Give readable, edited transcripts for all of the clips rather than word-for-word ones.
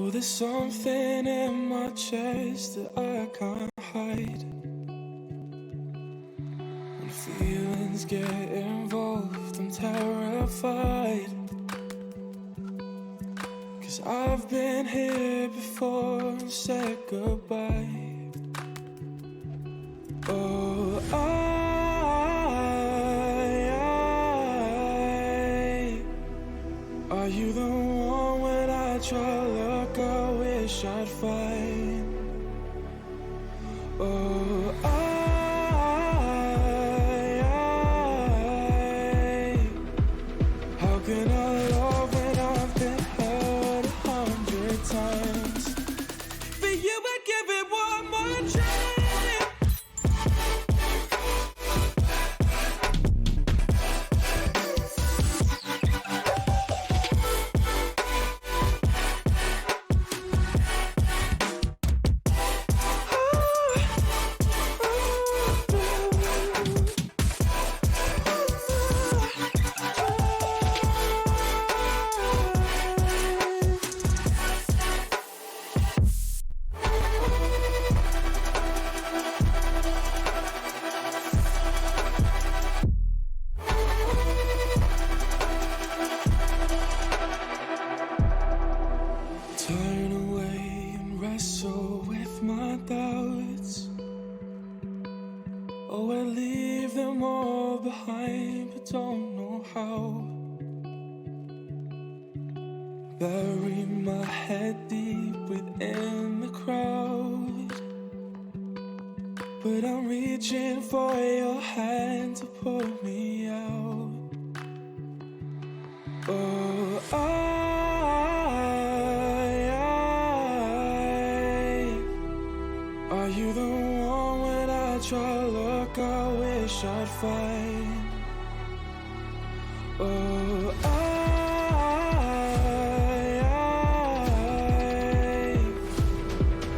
Oh, there's something in my chest that I can't hide. When feelings get involved, I'm terrified. 'Cause I've been here before and said goodbye. Oh, are you the one when I try to look, I wish I'd find? Oh, how can I love when I've been hurt 100 times? For you, I'd give it one more chance. Turn away and wrestle with my doubts. Oh, I leave them all behind, but don't know how. Bury my head deep within the crowd, but I'm reaching for your hand to pull me out. Oh, are you the one when I try to look, I wish I'd find? Oh,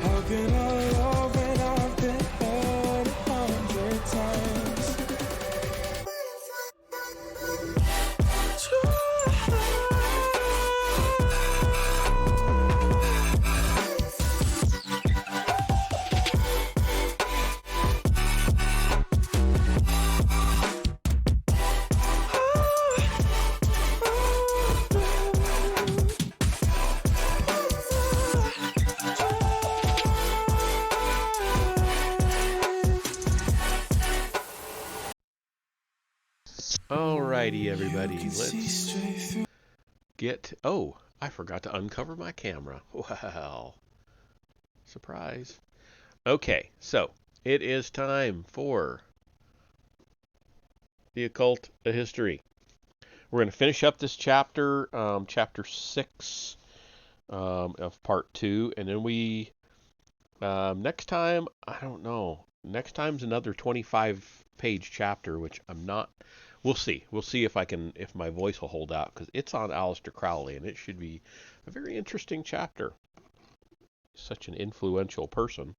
how can I love when I've been hurt 100 times? Alrighty, everybody, let's get... Oh, I forgot to uncover my camera. Wow. Surprise. Okay, so it is time for the Occult A History. We're going to finish up this chapter, chapter 6 of part 2, and then we, next time, I don't know, next time's another 25-page chapter, which I'm not... We'll see. We'll see if my voice will hold out, because it's on Aleister Crowley, and it should be a very interesting chapter. Such an influential person.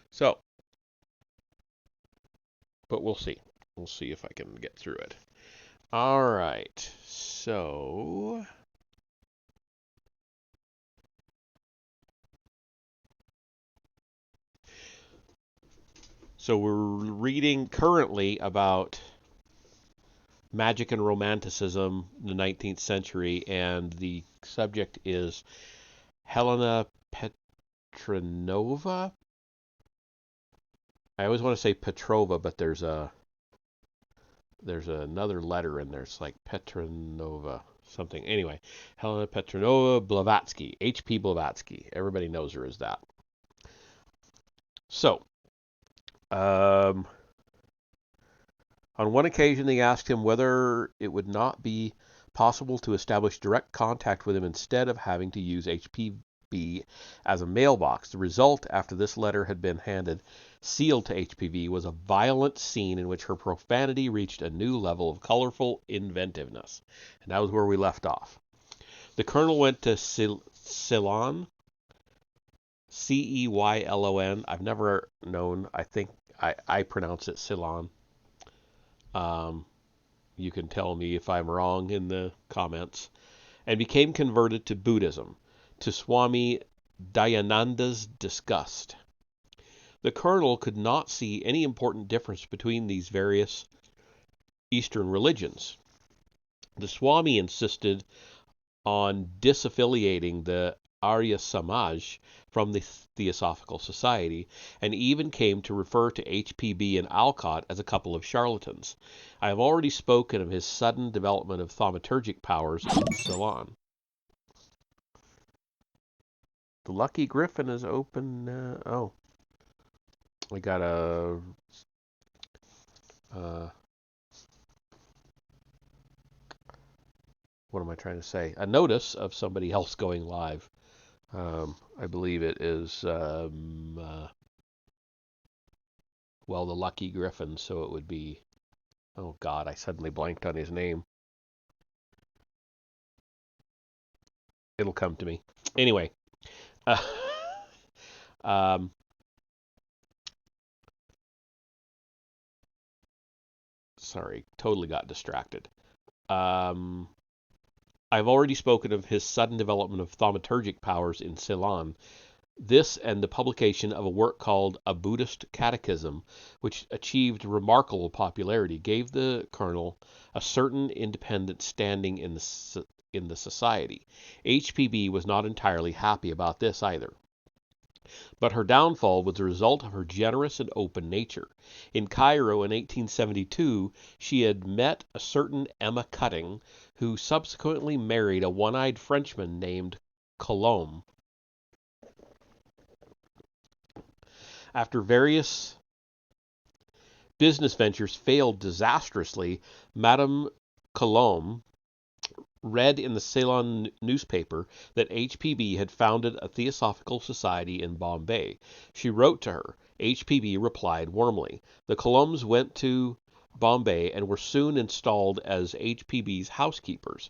So, but we'll see. We'll see if I can get through it. All right. So we're reading currently about magic and romanticism in the 19th century, and the subject is Helena Petronova. I always want to say Petrova, but there's another letter in there. It's like Petronova something. Anyway, Helena Petronova Blavatsky, H.P. Blavatsky. Everybody knows her as that. So, on one occasion, they asked him whether it would not be possible to establish direct contact with him instead of having to use HPV as a mailbox. The result, after this letter had been handed sealed to HPV, was a violent scene in which her profanity reached a new level of colorful inventiveness. And that was where we left off. The colonel went to Ceylon, Ceylon. I've never known. I think I pronounce it Ceylon. You can tell me if I'm wrong in the comments. And became converted to Buddhism. to Swami Dayananda's disgust. The colonel could not see any important difference between these various Eastern religions. The Swami insisted on disaffiliating the Arya Samaj from the Theosophical Society, and even came to refer to HPB and Alcott as a couple of charlatans. I have already spoken of his sudden development of thaumaturgic powers in Ceylon. The Lucky Griffin is open. We got a. What am I trying to say? A notice of somebody else going live. I believe it is, the Lucky Griffin, so it would be, oh God, I suddenly blanked on his name. It'll come to me. Anyway, sorry, totally got distracted. I've already spoken of his sudden development of thaumaturgic powers in Ceylon. This and the publication of a work called A Buddhist Catechism, which achieved remarkable popularity, gave the colonel a certain independent standing in the society. HPB was not entirely happy about this either. But her downfall was the result of her generous and open nature. In Cairo in 1872, she had met a certain Emma Cutting, who subsequently married a one-eyed Frenchman named Colin. After various business ventures failed disastrously, Madame Colin read in the Ceylon newspaper that HPB had founded a Theosophical Society in Bombay. She wrote to her. HPB replied warmly. The Colomns went to Bombay and were soon installed as HPB's housekeepers.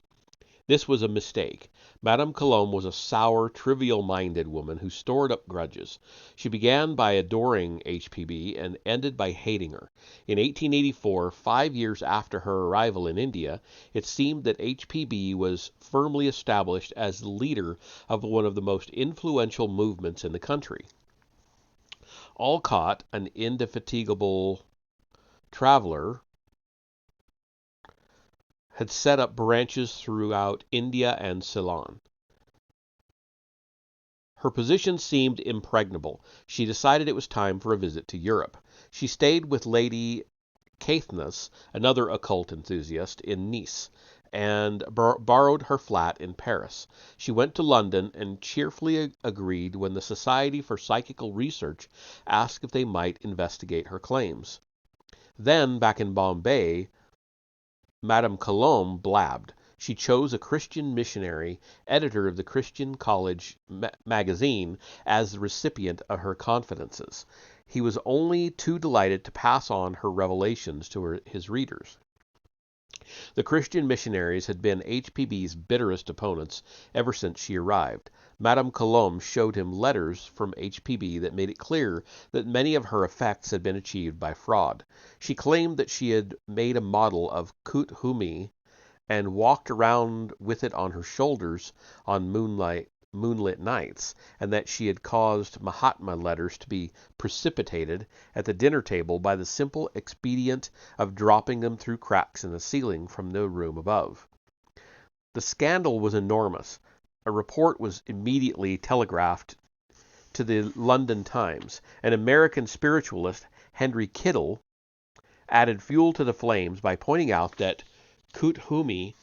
This was a mistake. Madame Colomb was a sour, trivial-minded woman who stored up grudges. She began by adoring HPB and ended by hating her. In 1884, 5 years after her arrival in India, it seemed that HPB was firmly established as the leader of one of the most influential movements in the country. Alcott, an indefatigable traveler, had set up branches throughout India and Ceylon. Her position seemed impregnable. She decided it was time for a visit to Europe. She stayed with Lady Caithness, another occult enthusiast, in Nice, and borrowed her flat in Paris. She went to London and cheerfully agreed when the Society for Psychical Research asked if they might investigate her claims. Then, back in Bombay, Madame Colomb blabbed. She chose a Christian missionary, editor of the Christian College magazine, as the recipient of her confidences. He was only too delighted to pass on her revelations to his readers. The Christian missionaries had been HPB's bitterest opponents ever since she arrived. Madame Colomb showed him letters from HPB that made it clear that many of her effects had been achieved by fraud. She claimed that she had made a model of Kut Humi and walked around with it on her shoulders on moonlit nights, and that she had caused Mahatma letters to be precipitated at the dinner table by the simple expedient of dropping them through cracks in the ceiling from the room above. The scandal was enormous. A report was immediately telegraphed to the London Times. An American spiritualist, Henry Kittle, added fuel to the flames by pointing out that Kut Humi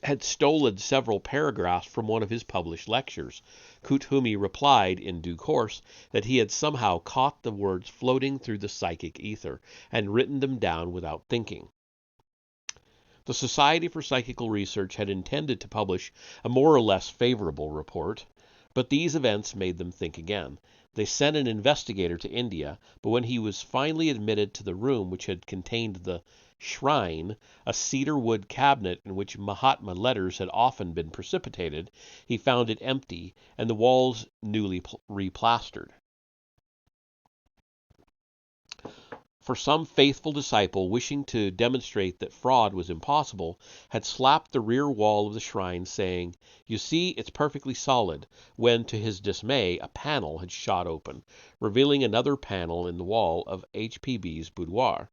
had stolen several paragraphs from one of his published lectures. Kut Humi replied, in due course, that he had somehow caught the words floating through the psychic ether and written them down without thinking. The Society for Psychical Research had intended to publish a more or less favorable report, but these events made them think again. They sent an investigator to India, but when he was finally admitted to the room which had contained the shrine, a cedar wood cabinet in which Mahatma letters had often been precipitated, he found it empty and the walls newly replastered. For some faithful disciple wishing to demonstrate that fraud was impossible had slapped the rear wall of the shrine, saying, "You see, it's perfectly solid," when, to his dismay, a panel had shot open, revealing another panel in the wall of HPB's boudoir.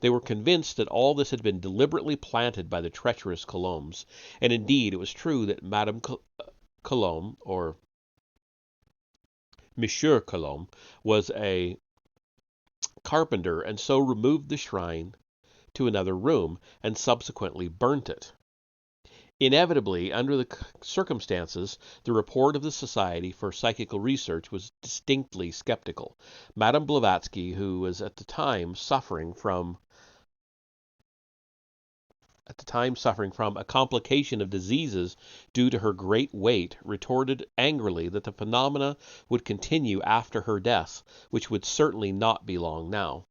They were convinced that all this had been deliberately planted by the treacherous Colombes, and indeed it was true that Madame Colombe, or Monsieur Colombe, was a carpenter, and so removed the shrine to another room, and subsequently burnt it. Inevitably, under the circumstances, the report of the Society for Psychical Research was distinctly skeptical. Madame Blavatsky, who was at the time suffering from a complication of diseases due to her great weight, retorted angrily that the phenomena would continue after her death, which would certainly not be long now.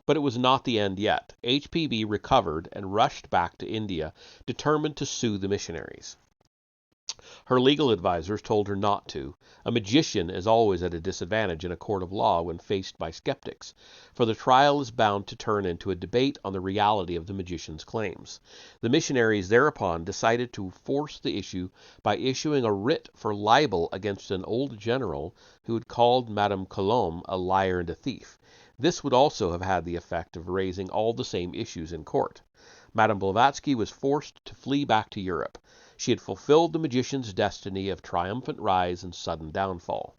But it was not the end yet. HPB recovered and rushed back to India, determined to sue the missionaries. Her legal advisers told her not to. A magician is always at a disadvantage in a court of law when faced by skeptics, for the trial is bound to turn into a debate on the reality of the magician's claims. The missionaries thereupon decided to force the issue by issuing a writ for libel against an old general who had called Madame Colombe a liar and a thief. This would also have had the effect of raising all the same issues in court. Madame Blavatsky was forced to flee back to Europe. She had fulfilled the magician's destiny of triumphant rise and sudden downfall.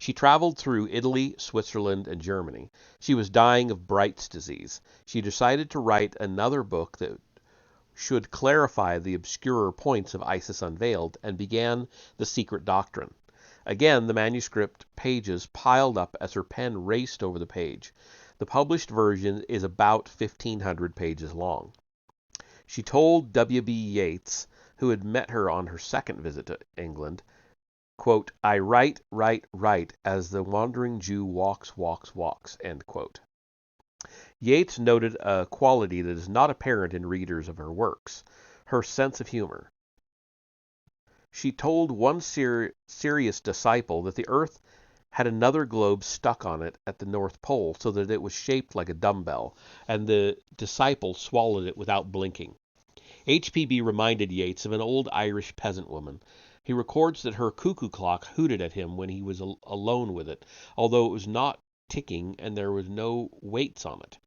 She traveled through Italy, Switzerland, and Germany. She was dying of Bright's disease. She decided to write another book that should clarify the obscurer points of Isis Unveiled, and began The Secret Doctrine. Again, the manuscript pages piled up as her pen raced over the page. The published version is about 1,500 pages long. She told W.B. Yeats, who had met her on her second visit to England, quote, "I write, as the wandering Jew walks, end quote." Yeats noted a quality that is not apparent in readers of her works, her sense of humor. She told one serious disciple that the Earth had another globe stuck on it at the North Pole so that it was shaped like a dumbbell, and the disciple swallowed it without blinking. HPB reminded Yeats of an old Irish peasant woman. He records that her cuckoo clock hooted at him when he was alone with it, although it was not ticking and there was no weights on it.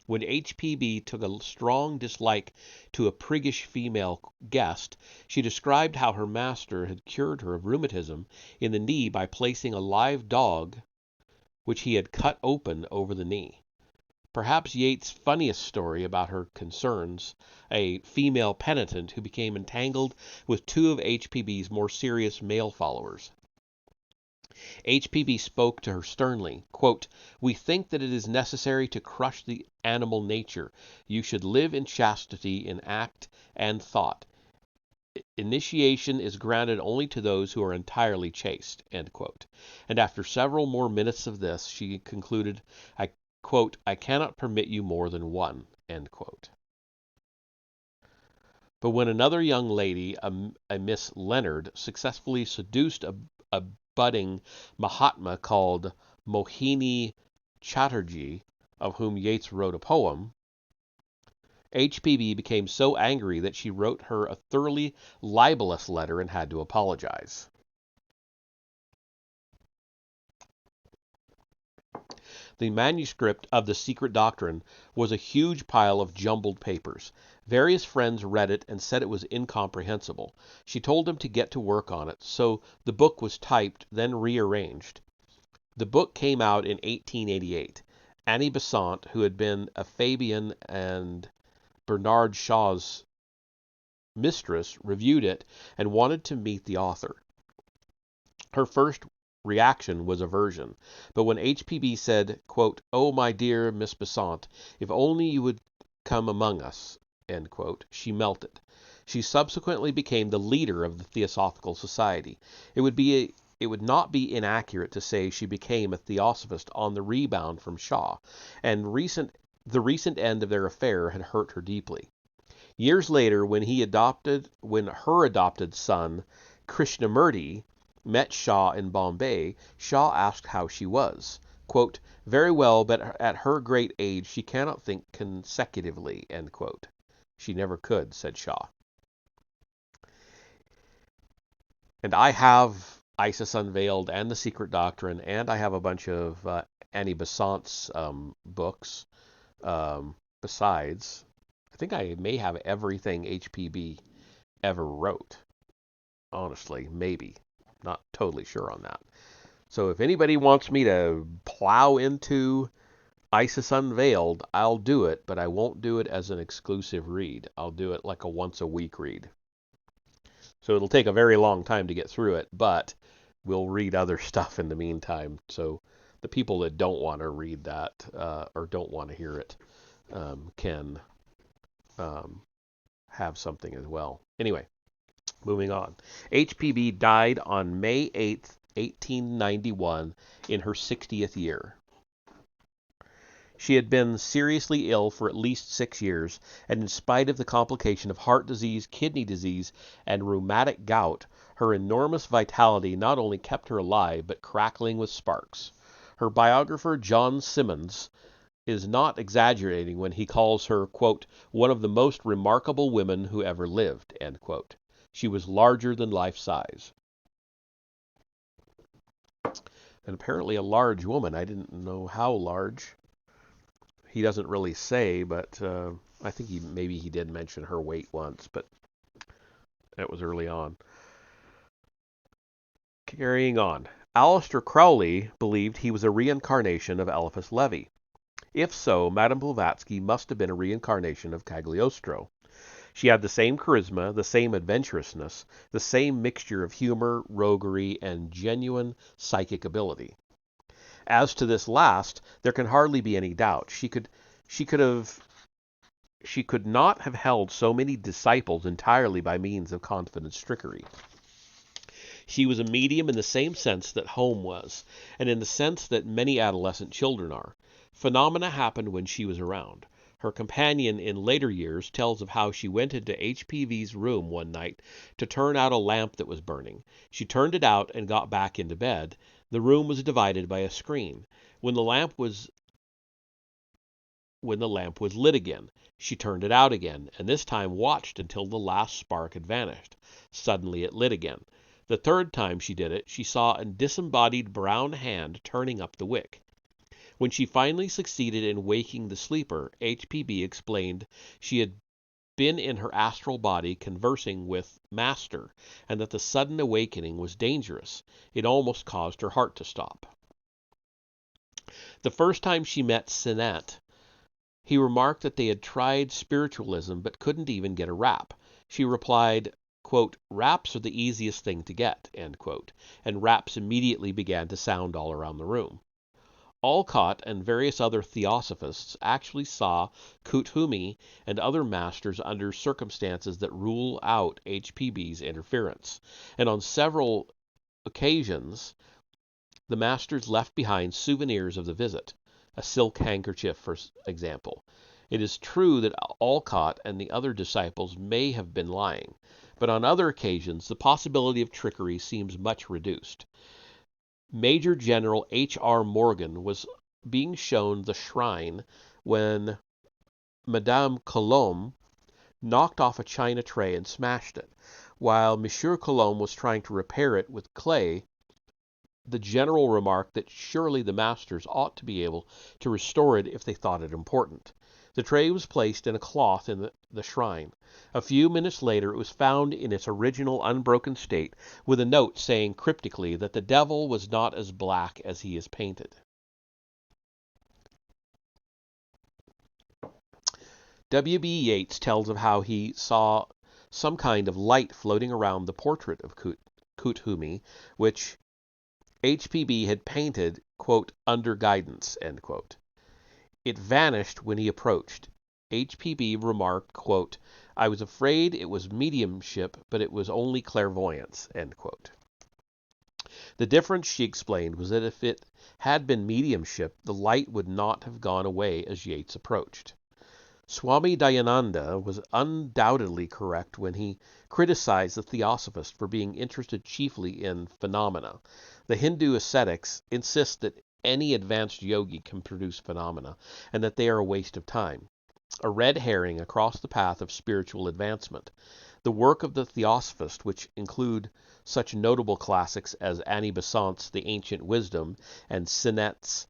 When HPB took a strong dislike to a priggish female guest, she described how her master had cured her of rheumatism in the knee by placing a live dog which he had cut open over the knee. Perhaps Yeats' funniest story about her concerns a female penitent who became entangled with two of HPB's more serious male followers. HPB spoke to her sternly, quote, "We think that it is necessary to crush the animal nature. You should live in chastity in act and thought. Initiation is granted only to those who are entirely chaste," end quote. And after several more minutes of this, she concluded, quote, "I cannot permit you more than one," end quote. But when another young lady, a Miss Leonard, successfully seduced a budding Mahatma called Mohini Chatterjee, of whom Yeats wrote a poem, HPB became so angry that she wrote her a thoroughly libelous letter and had to apologize. The manuscript of The Secret Doctrine was a huge pile of jumbled papers. Various friends read it and said it was incomprehensible. She told them to get to work on it, so the book was typed, then rearranged. The book came out in 1888. Annie Besant, who had been a Fabian and Bernard Shaw's mistress, reviewed it and wanted to meet the author. Her first reaction was aversion, but when HPB said, quote, "Oh, my dear Miss Besant, if only you would come among us," end quote, she melted. She subsequently became the leader of the Theosophical Society. It would not be inaccurate to say she became a Theosophist on the rebound from Shaw, and the recent end of their affair had hurt her deeply. Years later, when her adopted son, Krishnamurti, met Shaw in Bombay, Shaw asked how she was. quote, very well, but at her great age she cannot think consecutively, end quote. She never could, said Shaw. And I have ISIS Unveiled and The Secret Doctrine, and I have a bunch of Annie Besant's books besides. I think I may have everything HPB ever wrote. Honestly, maybe. Not totally sure on that. So if anybody wants me to plow into ISIS Unveiled, I'll do it, but I won't do it as an exclusive read. I'll do it like a once-a-week read. So it'll take a very long time to get through it, but we'll read other stuff in the meantime. So the people that don't want to read that or don't want to hear it can have something as well. Anyway, moving on. HPB died on May 8th, 1891, in her 60th year. She had been seriously ill for at least 6 years, and in spite of the complication of heart disease, kidney disease, and rheumatic gout, her enormous vitality not only kept her alive, but crackling with sparks. Her biographer, John Symonds, is not exaggerating when he calls her, quote, one of the most remarkable women who ever lived, end quote. She was larger than life size. And apparently a large woman. I didn't know how large. He doesn't really say, but I think maybe he did mention her weight once, but that was early on. Carrying on. Aleister Crowley believed he was a reincarnation of Eliphas Levi. If so, Madame Blavatsky must have been a reincarnation of Cagliostro. She had the same charisma, the same adventurousness, the same mixture of humor, roguery, and genuine psychic ability. As to this last, there can hardly be any doubt. She could not have held so many disciples entirely by means of confidence trickery. She was a medium in the same sense that Home was, and in the sense that many adolescent children are. Phenomena happened when she was around. Her companion in later years tells of how she went into HPV's room one night to turn out a lamp that was burning. She turned it out and got back into bed. The room was divided by a screen. When the lamp was lit again, she turned it out again, and this time watched until the last spark had vanished. Suddenly it lit again. The third time she did it, she saw a disembodied brown hand turning up the wick. When she finally succeeded in waking the sleeper, HPB explained she had been in her astral body conversing with Master, and that the sudden awakening was dangerous. It almost caused her heart to stop. The first time she met Sinet, he remarked that they had tried spiritualism but couldn't even get a rap. She replied, quote, raps are the easiest thing to get, end quote, and raps immediately began to sound all around the room. Alcott and various other theosophists actually saw Kuthumi and other masters under circumstances that rule out HPB's interference, and on several occasions the masters left behind souvenirs of the visit, a silk handkerchief, for example. It is true that Alcott and the other disciples may have been lying, but on other occasions the possibility of trickery seems much reduced. Major General H.R. Morgan was being shown the shrine when Madame Colomb knocked off a china tray and smashed it. While Monsieur Colomb was trying to repair it with clay, the general remarked that surely the masters ought to be able to restore it if they thought it important. The tray was placed in a cloth in the shrine. A few minutes later it was found in its original unbroken state, with a note saying cryptically that the devil was not as black as he is painted. W.B. Yeats tells of how he saw some kind of light floating around the portrait of Kuthumi, which HPB had painted, quote, under guidance, end quote. It vanished when he approached. HPB remarked, quote, I was afraid it was mediumship, but it was only clairvoyance, end quote. The difference, she explained, was that if it had been mediumship, the light would not have gone away as Yeats approached. Swami Dayananda was undoubtedly correct when he criticized the Theosophists for being interested chiefly in phenomena. The Hindu ascetics insist that any advanced yogi can produce phenomena, and that they are a waste of time, a red herring across the path of spiritual advancement. The work of the Theosophist, which include such notable classics as Annie Besant's The Ancient Wisdom and Sinet's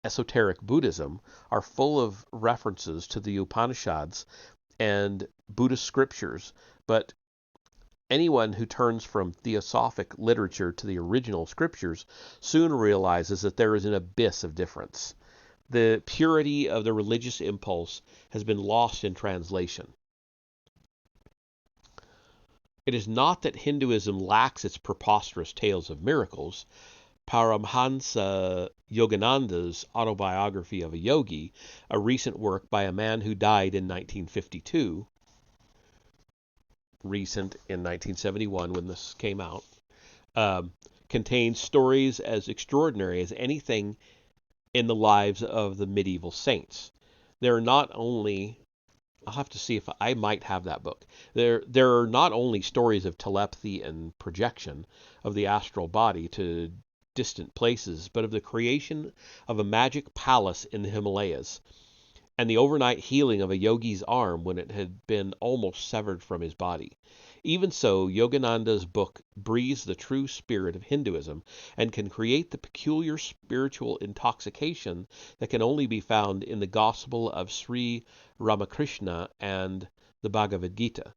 Esoteric Buddhism, are full of references to the Upanishads and Buddhist scriptures, but anyone who turns from theosophic literature to the original scriptures soon realizes that there is an abyss of difference. The purity of the religious impulse has been lost in translation. It is not that Hinduism lacks its preposterous tales of miracles. Paramhansa Yogananda's Autobiography of a Yogi, a recent work by a man who died in 1952, recent in 1971 when this came out, contains stories as extraordinary as anything in the lives of the medieval saints. There are not only, I'll have to see if I might have that book. There are not only stories of telepathy and projection of the astral body to distant places, but of the creation of a magic palace in the Himalayas, and the overnight healing of a yogi's arm when it had been almost severed from his body. Even so, Yogananda's book breathes the true spirit of Hinduism and can create the peculiar spiritual intoxication that can only be found in the Gospel of Sri Ramakrishna and the Bhagavad Gita.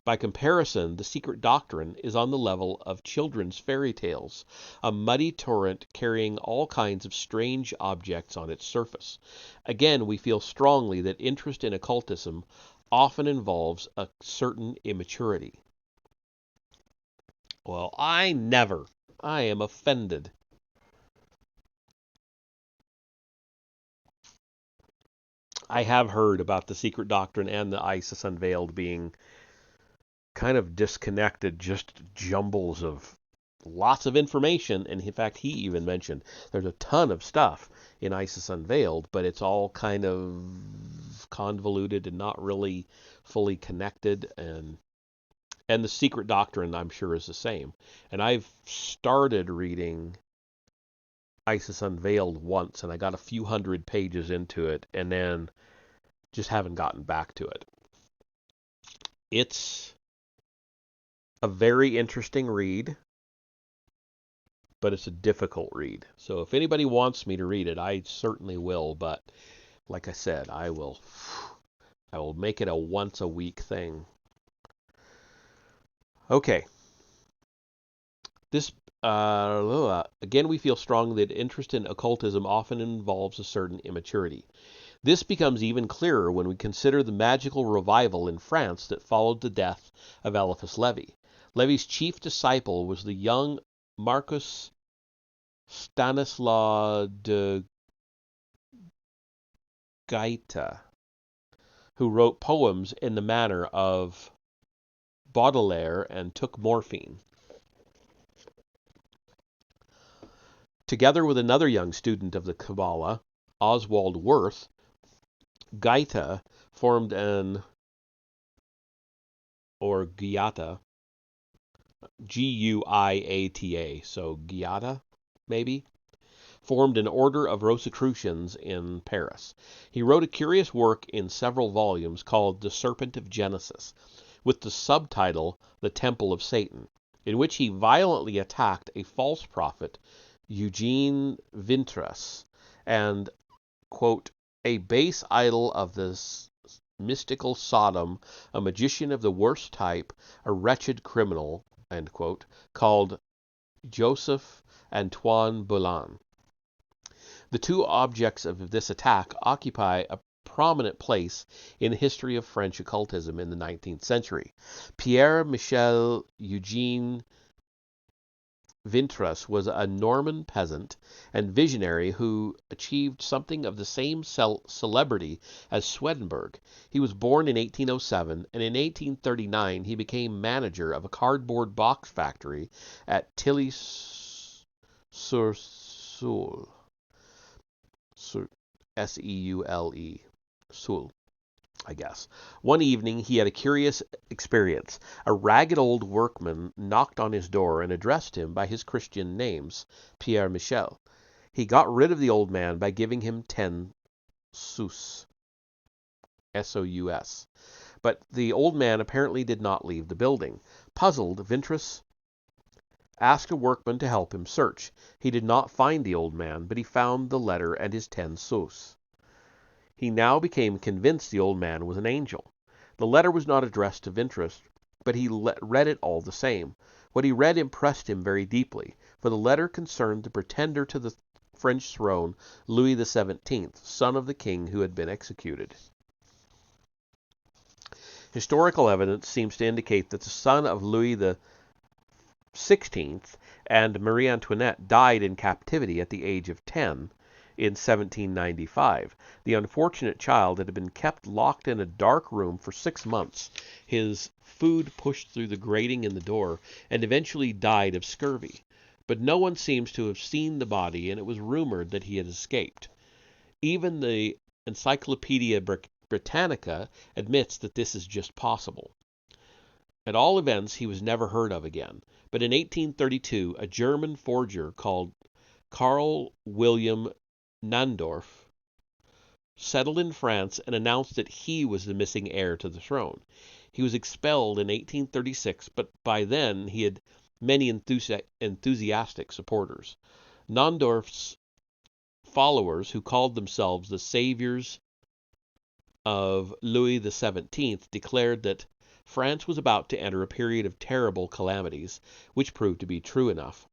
By comparison, The Secret Doctrine is on the level of children's fairy tales, a muddy torrent carrying all kinds of strange objects on its surface. Again, we feel strongly that interest in occultism often involves a certain immaturity. Well, I never. I am offended. I have heard about The Secret Doctrine and the Isis Unveiled being kind of disconnected, just jumbles of lots of information. And in fact, he even mentioned there's a ton of stuff in Isis Unveiled, but it's all kind of convoluted and not really fully connected. And the Secret Doctrine, I'm sure, is the same. And I've started reading Isis Unveiled once, and I got a few hundred pages into it, and then just haven't gotten back to it. It's a very interesting read, but it's a difficult read. So if anybody wants me to read it, I certainly will. But like I said, I will make it a once a week thing. Okay. This again, we feel strongly that interest in occultism often involves a certain immaturity. This becomes even clearer when we consider the magical revival in France that followed the death of Eliphas Levi. Levi's chief disciple was the young Marcus Stanislaw de Gaeta, who wrote poems in the manner of Baudelaire and took morphine. Together with another young student of the Kabbalah, Oswald Wirth, Gaeta formed Giata, Guiata, so Giata, maybe, formed an order of Rosicrucians in Paris. He wrote a curious work in several volumes called The Serpent of Genesis, with the subtitle The Temple of Satan, in which he violently attacked a false prophet, Eugene Vintras, and, quote, a base idol of this mystical Sodom, a magician of the worst type, a wretched criminal, end quote, called Joseph Antoine Boulin. The two objects of this attack occupy a prominent place in the history of French occultism in the 19th century. Pierre-Michel Eugene Vintras was a Norman peasant and visionary who achieved something of the same celebrity as Swedenborg. He was born in 1807, and in 1839 he became manager of a cardboard box factory at Tilly-sur-Seule. S-E-U-L-E. Seule, I guess. One evening he had a curious experience. A ragged old workman knocked on his door and addressed him by his Christian names, Pierre Michel. He got rid of the old man by giving him 10 sous, S-O-U-S. But the old man apparently did not leave the building. Puzzled, Vintras asked a workman to help him search. He did not find the old man, but he found the letter and his 10 sous. He now became convinced the old man was an angel. The letter was not addressed to Vintras, but he read it all the same. What he read impressed him very deeply, for the letter concerned the pretender to the French throne, Louis XVII, son of the king who had been executed. Historical evidence seems to indicate that the son of Louis XVI and Marie Antoinette died in captivity at the age of 10 in 1795. The unfortunate child had been kept locked in a dark room for 6 months, his food pushed through the grating in the door, and eventually died of scurvy. But no one seems to have seen the body, and it was rumored that he had escaped. Even the Encyclopedia Britannica admits that this is just possible. At all events, he was never heard of again. But in 1832, a German forger called Carl William Nandorf settled in France and announced that he was the missing heir to the throne. He was expelled in 1836, but by then he had many enthusiastic supporters. Nandorf's followers, who called themselves the saviors of Louis XVII, declared that France was about to enter a period of terrible calamities, which proved to be true enough,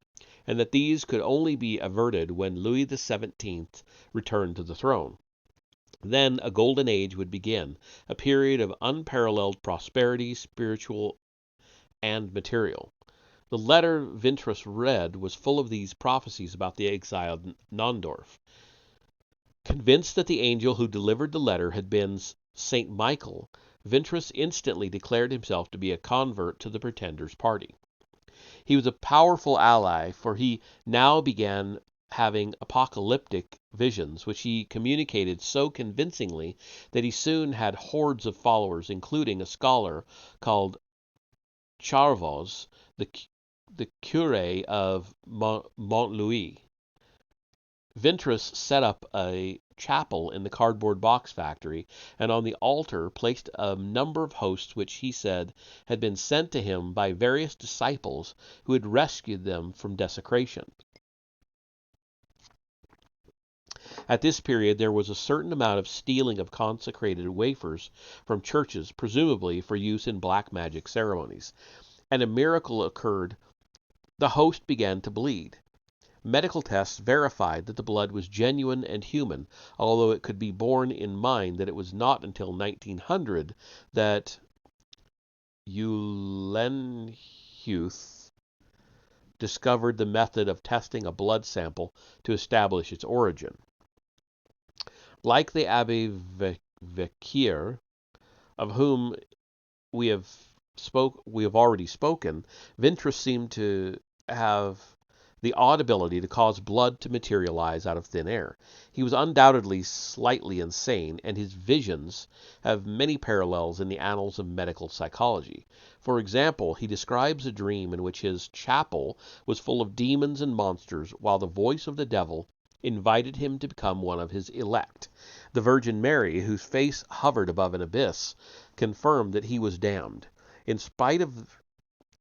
and that these could only be averted when Louis XVII returned to the throne. Then a golden age would begin, a period of unparalleled prosperity, spiritual and material. The letter Vintras read was full of these prophecies about the exiled Nandorf. Convinced that the angel who delivered the letter had been St. Michael, Vintras instantly declared himself to be a convert to the pretender's party. He was a powerful ally, for he now began having apocalyptic visions, which he communicated so convincingly that he soon had hordes of followers, including a scholar called Charvoz, the curé of Montlouis. Vintras set up a chapel in the cardboard box factory, and on the altar placed a number of hosts which he said had been sent to him by various disciples who had rescued them from desecration. At this period there was a certain amount of stealing of consecrated wafers from churches, presumably for use in black magic ceremonies, and a miracle occurred. The host began to bleed. Medical tests verified that the blood was genuine and human, although it could be borne in mind that it was not until 1900 that Eulenhuth discovered the method of testing a blood sample to establish its origin. Like the Abbé Vecchier, of whom we have already spoken, Vintras seemed to have the odd ability to cause blood to materialize out of thin air. He was undoubtedly slightly insane, and his visions have many parallels in the annals of medical psychology. For example, he describes a dream in which his chapel was full of demons and monsters, while the voice of the devil invited him to become one of his elect. The Virgin Mary, whose face hovered above an abyss, confirmed that he was damned. In spite of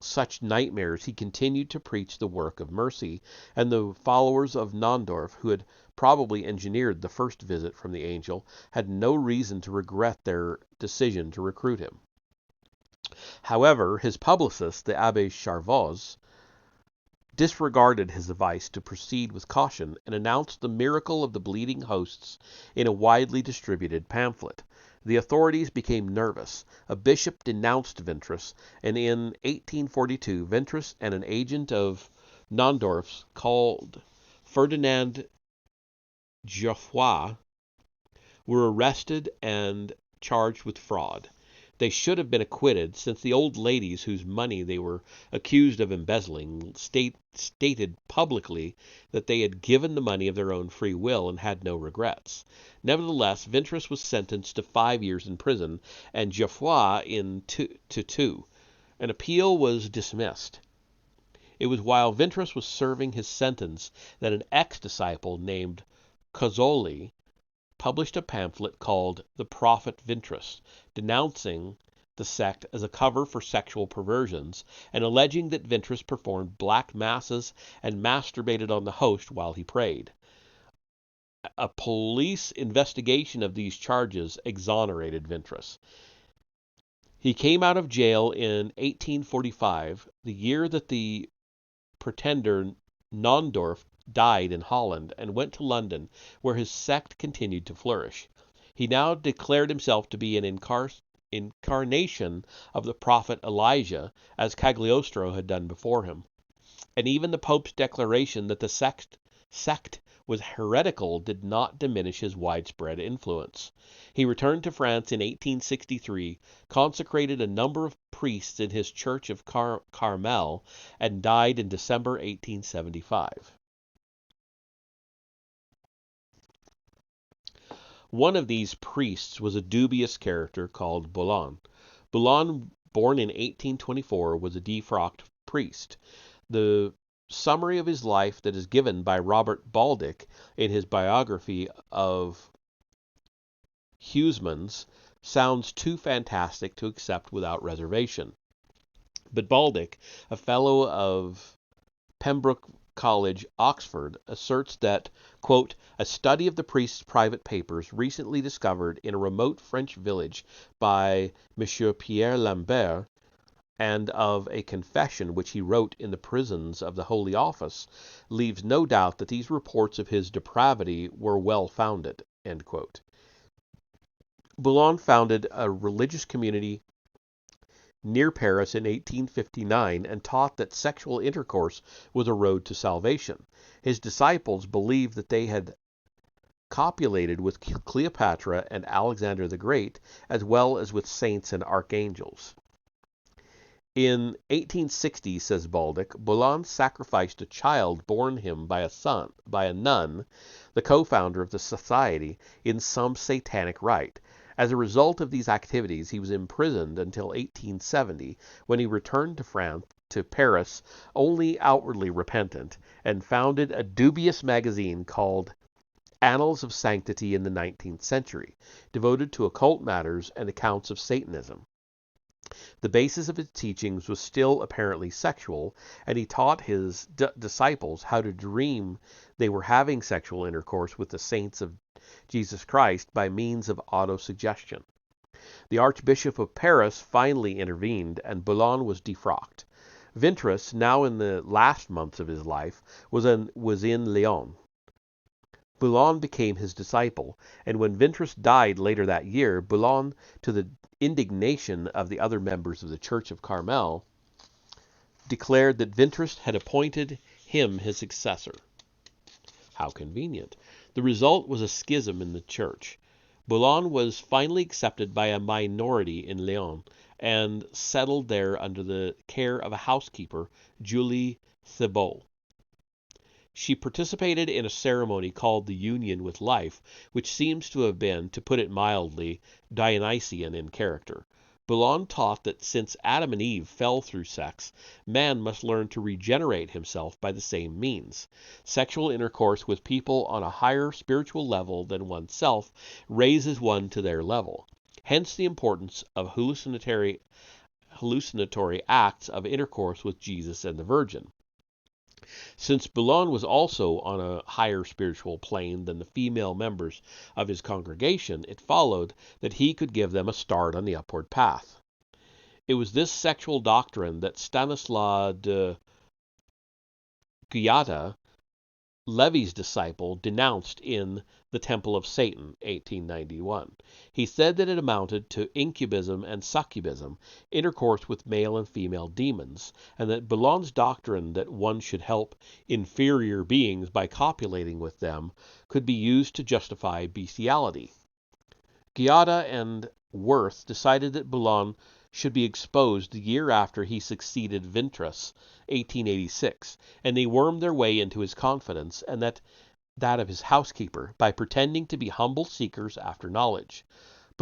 such nightmares, he continued to preach the work of mercy, and the followers of Nandorf, who had probably engineered the first visit from the angel, had no reason to regret their decision to recruit him. However, his publicist, the Abbé Charvoz, disregarded his advice to proceed with caution and announced the miracle of the bleeding hosts in a widely distributed pamphlet. The authorities became nervous. A bishop denounced Vintras, and in 1842 Vintras and an agent of Nandorf's called Ferdinand Geoffroy were arrested and charged with fraud. They should have been acquitted, since the old ladies whose money they were accused of embezzling stated publicly that they had given the money of their own free will and had no regrets. Nevertheless, Vintras was sentenced to 5 years in prison, and Geoffroy to 2. An appeal was dismissed. It was while Vintras was serving his sentence that an ex-disciple named Cozzoli published a pamphlet called The Prophet Vintras, denouncing the sect as a cover for sexual perversions and alleging that Vintras performed black masses and masturbated on the host while he prayed. A police investigation of these charges exonerated Vintras. He came out of jail in 1845, the year that the pretender Nondorf died in Holland, and went to London, where his sect continued to flourish. He now declared himself to be an incarnation of the prophet Elijah, as Cagliostro had done before him. And even the Pope's declaration that the sect was heretical did not diminish his widespread influence. He returned to France in 1863, consecrated a number of priests in his church of Carmel, and died in December 1875. One of these priests was a dubious character called Boulon. Boulon, born in 1824, was a defrocked priest. The summary of his life that is given by Robert Baldick in his biography of Huysmans sounds too fantastic to accept without reservation. But Baldick, a fellow of Pembroke College, Oxford, asserts that, quote, a study of the priest's private papers recently discovered in a remote French village by M. Pierre Lambert, and of a confession which he wrote in the prisons of the Holy Office, leaves no doubt that these reports of his depravity were well founded. End quote. Boulon founded a religious community near Paris in 1859 and taught that sexual intercourse was a road to salvation. His disciples believed that they had copulated with Cleopatra and Alexander the Great, as well as with saints and archangels. In 1860, says Baldick, Boulon sacrificed a child born him by a nun, the co-founder of the society, in some satanic rite. As a result of these activities, he was imprisoned until 1870, when he returned to Paris, only outwardly repentant, and founded a dubious magazine called Annals of Sanctity in the 19th Century, devoted to occult matters and accounts of Satanism. The basis of his teachings was still apparently sexual, and he taught his disciples how to dream they were having sexual intercourse with the saints of Jesus Christ by means of autosuggestion. The Archbishop of Paris finally intervened, and Boulon was defrocked. Vintras, now in the last months of his life, was in Lyon. Boulon became his disciple, and when Vintras died later that year, Boulon, to the indignation of the other members of the Church of Carmel, declared that Vintras had appointed him his successor. How convenient. The result was a schism in the church. Boulon was finally accepted by a minority in Lyon and settled there under the care of a housekeeper, Julie Thibault. She participated in a ceremony called the Union with Life, which seems to have been, to put it mildly, Dionysian in character. Boulon taught that since Adam and Eve fell through sex, man must learn to regenerate himself by the same means. Sexual intercourse with people on a higher spiritual level than oneself raises one to their level. Hence the importance of hallucinatory acts of intercourse with Jesus and the Virgin. Since Boulon was also on a higher spiritual plane than the female members of his congregation, it followed that he could give them a start on the upward path. It was this sexual doctrine that Stanislas de Guiata, Levy's disciple, denounced in The Temple of Satan, 1891. He said that it amounted to incubism and succubism, intercourse with male and female demons, and that Boulon's doctrine that one should help inferior beings by copulating with them could be used to justify bestiality. Guiata and Worth decided that Boulon should be exposed the year after he succeeded Vintras, 1886, and they wormed their way into his confidence and that of his housekeeper by pretending to be humble seekers after knowledge.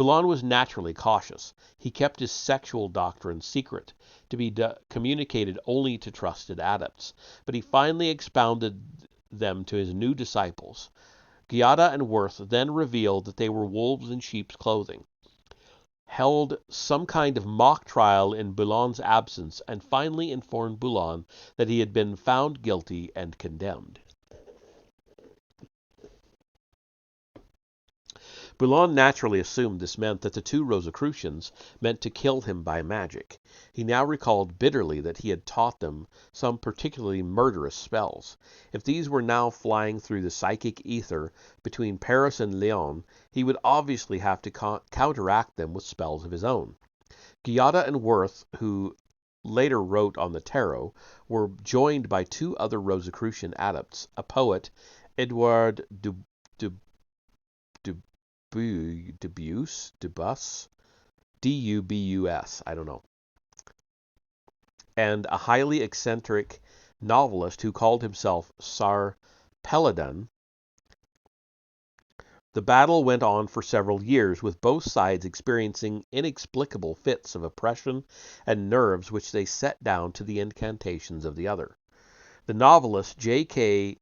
Boulon was naturally cautious. He kept his sexual doctrine secret, to be communicated only to trusted adepts, but he finally expounded them to his new disciples. Giada and Worth then revealed that they were wolves in sheep's clothing, held some kind of mock trial in Boulon's absence, and finally informed Boulon that he had been found guilty and condemned. Boulon naturally assumed this meant that the two Rosicrucians meant to kill him by magic. He now recalled bitterly that he had taught them some particularly murderous spells. If these were now flying through the psychic ether between Paris and Lyon, he would obviously have to counteract them with spells of his own. Giada and Worth, who later wrote on the tarot, were joined by two other Rosicrucian adepts, a poet, Edouard Dubus, D-U-B-U-S, I don't know, and a highly eccentric novelist who called himself Sar Peladon. The battle went on for several years, with both sides experiencing inexplicable fits of oppression and nerves which they set down to the incantations of the other. The novelist J.K.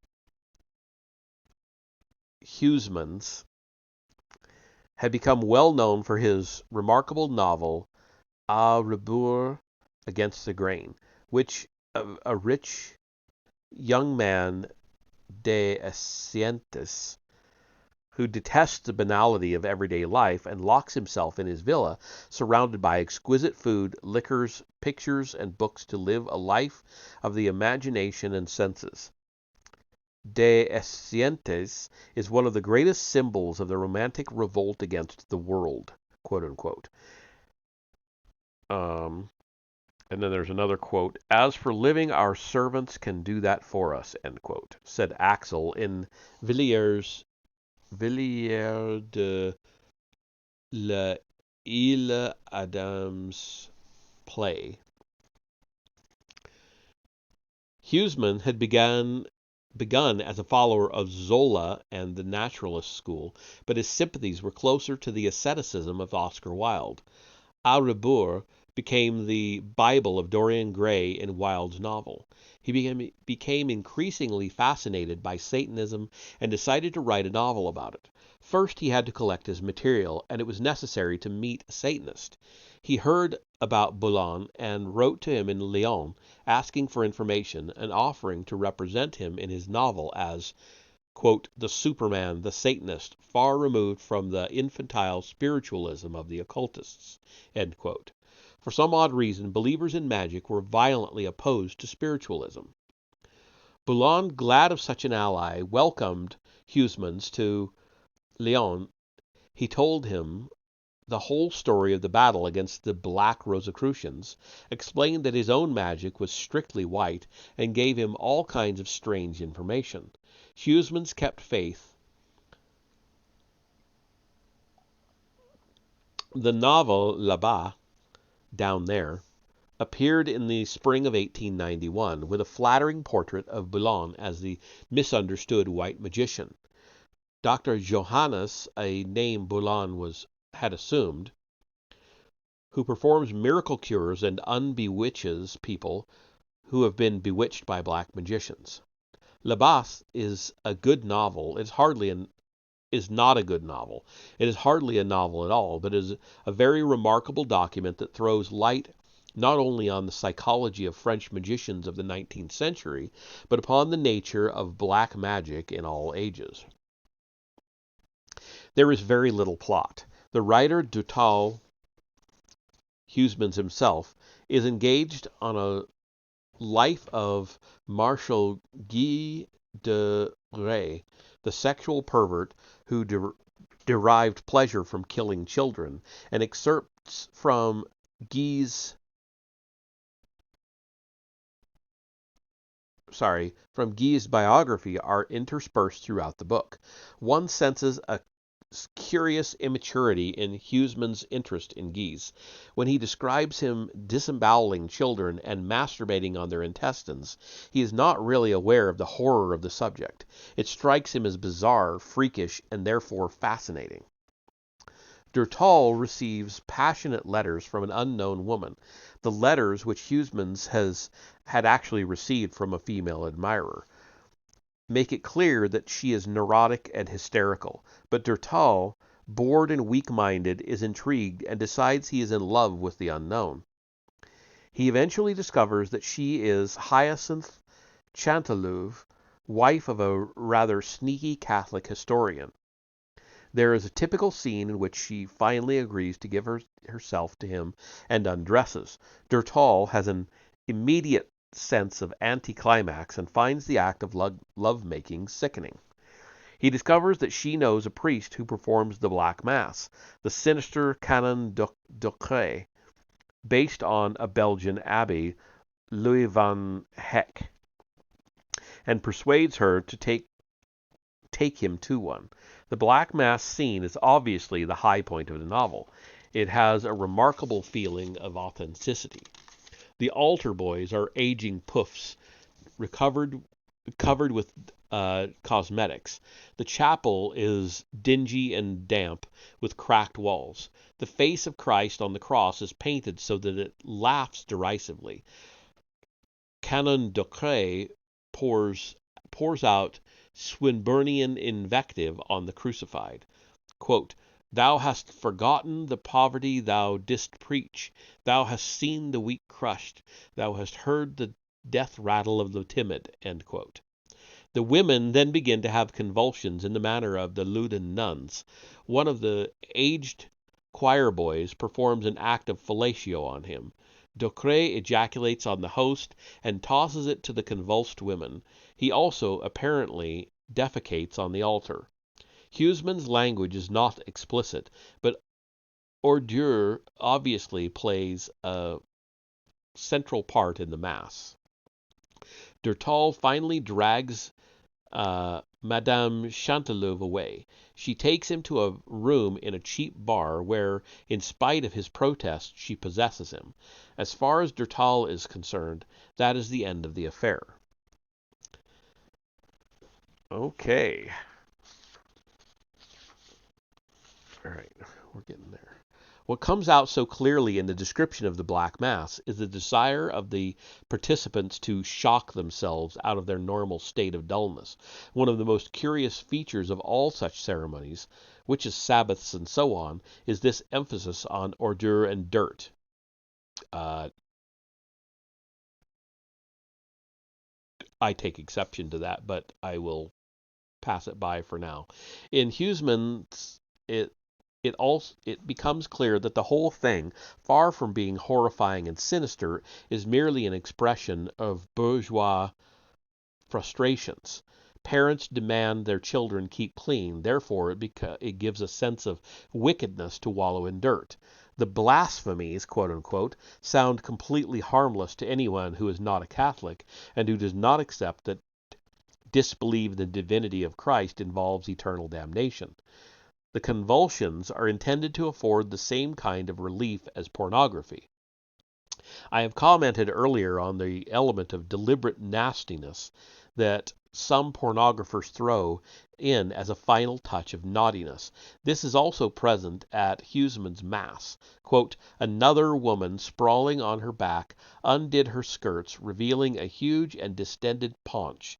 Huysmans had become well known for his remarkable novel A Rebours Against the Grain, which a rich young man, de Asientes, who detests the banality of everyday life and locks himself in his villa, surrounded by exquisite food, liquors, pictures, and books to live a life of the imagination and senses. De Asientes is one of the greatest symbols of the romantic revolt against the world, quote unquote. And then there's another quote, "As for living, our servants can do that for us," end quote, said Axel in Villiers de l'Île Adam's play. Huysmans had begun as a follower of Zola and the naturalist school, but his sympathies were closer to the asceticism of Oscar Wilde. A Rebours became the Bible of Dorian Gray in Wilde's novel. He became increasingly fascinated by Satanism and decided to write a novel about it. First, he had to collect his material, and it was necessary to meet a Satanist. He heard about Boulon and wrote to him in Lyon, asking for information and offering to represent him in his novel as, quote, the Superman, the Satanist, far removed from the infantile spiritualism of the occultists, end quote. For some odd reason, believers in magic were violently opposed to spiritualism. Boulon, glad of such an ally, welcomed Huysmans to Lyon. He told him the whole story of the battle against the Black Rosicrucians, explained that his own magic was strictly white, and gave him all kinds of strange information. Huysmans kept faith. The novel Là-bas, Down There, appeared in the spring of 1891, with a flattering portrait of Boulon as the misunderstood white magician. Dr. Johannes, a name Boulon had assumed, who performs miracle cures and unbewitches people who have been bewitched by black magicians. Là-bas is a good novel. Is not a good novel. It is hardly a novel at all, but is a very remarkable document that throws light not only on the psychology of French magicians of the 19th century, but upon the nature of black magic in all ages. There is very little plot. The writer Dutal, Huysmans himself, is engaged on a life of Marshal Guy de Rais, the sexual pervert who derived pleasure from killing children, and excerpts from Guy's biography are interspersed throughout the book. One senses a curious immaturity in Huysmans' interest in Guise. When he describes him disemboweling children and masturbating on their intestines, he is not really aware of the horror of the subject. It strikes him as bizarre, freakish, and therefore fascinating. Durtal receives passionate letters from an unknown woman, the letters which Huysmans had actually received from a female admirer make it clear that she is neurotic and hysterical. But Durtal, bored and weak-minded, is intrigued and decides he is in love with the unknown. He eventually discovers that she is Hyacinth Chantelouve, wife of a rather sneaky Catholic historian. There is a typical scene in which she finally agrees to give herself to him and undresses. Durtal has an immediate sense of anticlimax and finds the act of love-making sickening. He discovers that she knows a priest who performs the Black Mass, the sinister Canon Docret, based on a Belgian abbé, Louis van Heck, and persuades her to take him to one. The Black Mass scene is obviously the high point of the novel. It has a remarkable feeling of authenticity. The altar boys are aging puffs, covered with cosmetics. The chapel is dingy and damp, with cracked walls. The face of Christ on the cross is painted so that it laughs derisively. Canon Docret pours out Swinburnian invective on the crucified. Quote, "Thou hast forgotten the poverty thou didst preach. Thou hast seen the weak crushed. Thou hast heard the death rattle of the timid." End quote. The women then begin to have convulsions in the manner of the Loudun nuns. One of the aged choir boys performs an act of fellatio on him. Docret ejaculates on the host and tosses it to the convulsed women. He also, apparently, defecates on the altar. Huysmans' language is not explicit, but ordure obviously plays a central part in the Mass. Durtal finally drags Madame Chantelouve away. She takes him to a room in a cheap bar where, in spite of his protests, she possesses him. As far as Durtal is concerned, that is the end of the affair. Okay. All right, we're getting there. What comes out so clearly in the description of the Black Mass is the desire of the participants to shock themselves out of their normal state of dullness. One of the most curious features of all such ceremonies, witches' Sabbaths and so on, is this emphasis on ordure and dirt. I take exception to that, but I will pass it by for now. In Huysmans, it becomes clear that the whole thing, far from being horrifying and sinister, is merely an expression of bourgeois frustrations. Parents demand their children keep clean, therefore it gives a sense of wickedness to wallow in dirt. The blasphemies, quote unquote, sound completely harmless to anyone who is not a Catholic and who does not accept that disbelieve the divinity of Christ involves eternal damnation. The convulsions are intended to afford the same kind of relief as pornography. I have commented earlier on the element of deliberate nastiness that some pornographers throw in as a final touch of naughtiness. This is also present at Huysmans' Mass. Quote, "Another woman, sprawling on her back, undid her skirts, revealing a huge and distended paunch.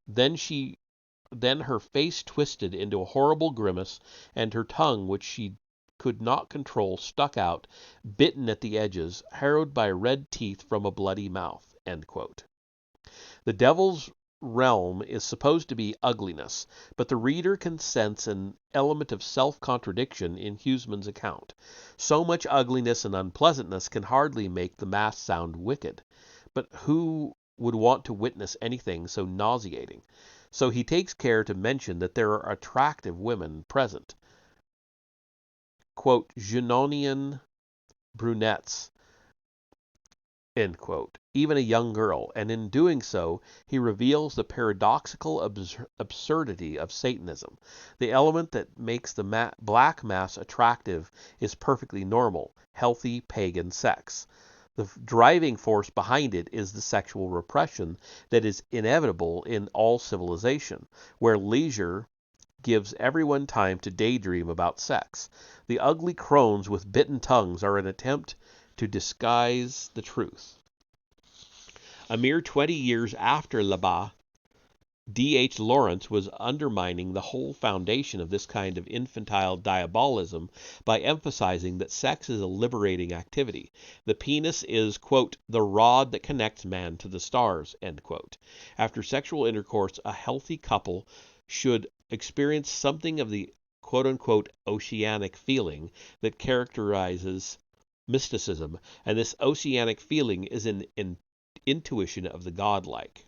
Then her face twisted into a horrible grimace, and her tongue, which she could not control, stuck out, bitten at the edges, harrowed by red teeth from a bloody mouth." End quote. The devil's realm is supposed to be ugliness, but the reader can sense an element of self-contradiction in Huysmans' account. So much ugliness and unpleasantness can hardly make the Mass sound wicked. But who would want to witness anything so nauseating? So he takes care to mention that there are attractive women present. Quote, "Junonian brunettes," end quote, even a young girl, and in doing so he reveals the paradoxical absurdity of Satanism. The element that makes the Black Mass attractive is perfectly normal, healthy pagan sex. The driving force behind it is the sexual repression that is inevitable in all civilization, where leisure gives everyone time to daydream about sex. The ugly crones with bitten tongues are an attempt to disguise the truth. A mere 20 years after Labat, D.H. Lawrence was undermining the whole foundation of this kind of infantile diabolism by emphasizing that sex is a liberating activity. The penis is, quote, the rod that connects man to the stars, end quote. After sexual intercourse, a healthy couple should experience something of the, quote-unquote, oceanic feeling that characterizes mysticism, and this oceanic feeling is an intuition of the godlike,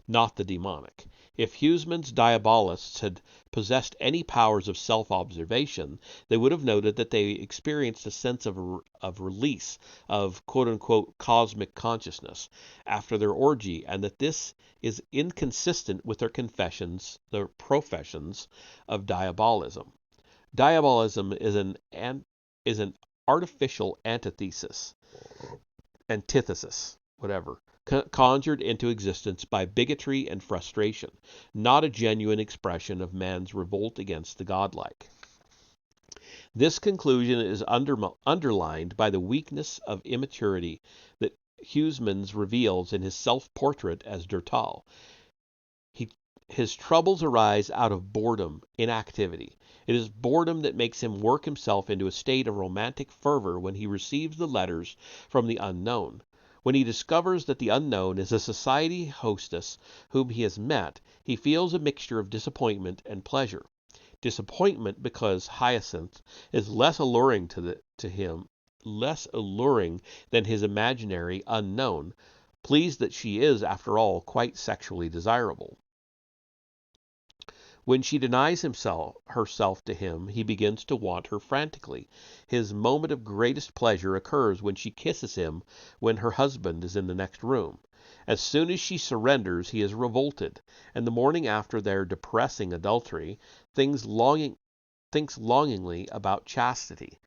not the demonic. If Huysmans' diabolists had possessed any powers of self-observation, they would have noted that they experienced a sense of release, of quote-unquote cosmic consciousness, after their orgy, and that this is inconsistent with their professions of diabolism. Diabolism is an artificial antithesis, whatever, conjured into existence by bigotry and frustration, not a genuine expression of man's revolt against the godlike. This conclusion is underlined by the weakness of immaturity that Huysmans reveals in his self-portrait as Durtal. His troubles arise out of boredom, inactivity. It is boredom that makes him work himself into a state of romantic fervor when he receives the letters from the unknown. When he discovers that the unknown is a society hostess whom he has met, he feels a mixture of disappointment and pleasure. Disappointment because Hyacinth is less alluring than his imaginary unknown, pleased that she is, after all, quite sexually desirable. When she denies herself to him, he begins to want her frantically. His moment of greatest pleasure occurs when she kisses him when her husband is in the next room. As soon as she surrenders, he is revolted, and the morning after their depressing adultery, thinks longingly about chastity.